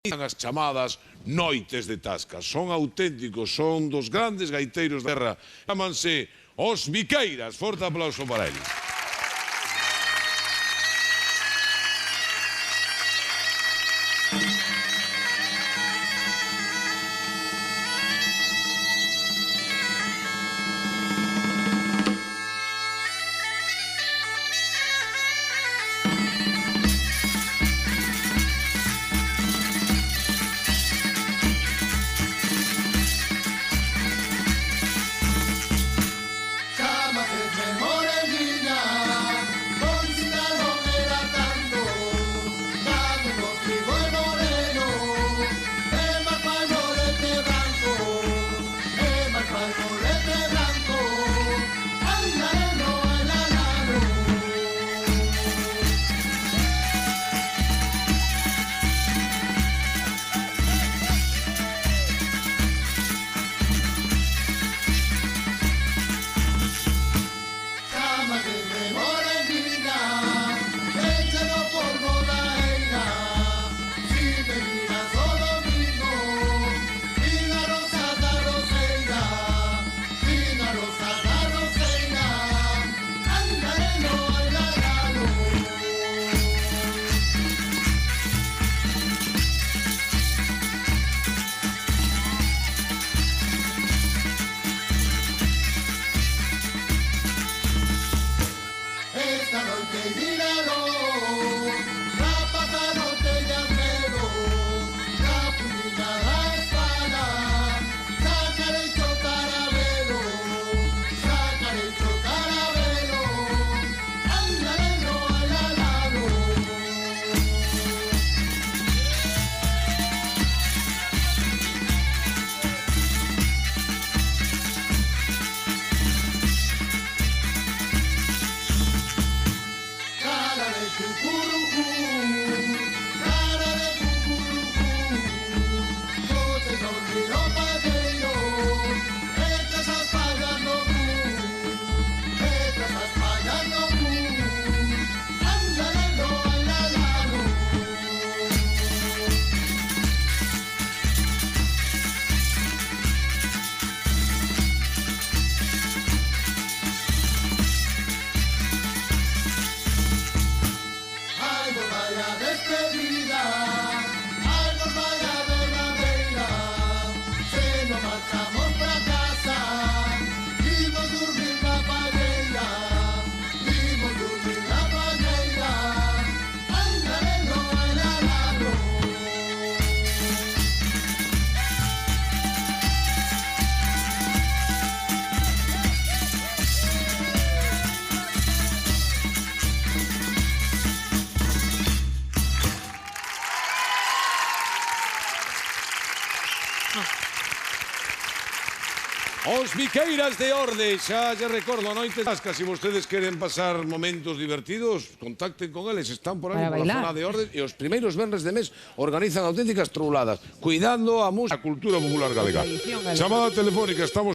As chamadas noites de Tasca. Son auténticos, son dos grandes gaiteiros da terra. Chámanse os Miqueiras. Forte aplauso para eles. Os Miqueiras de Ordes, xa lle recordo a noite de Tasca. Se vostedes queren pasar momentos divertidos, contacten con eles, están por aí, por a zona de Ordes, e os primeiros venres de mes organizan auténticas trouladas, cuidando a música, a cultura popular galega. Chamada telefónica, estamos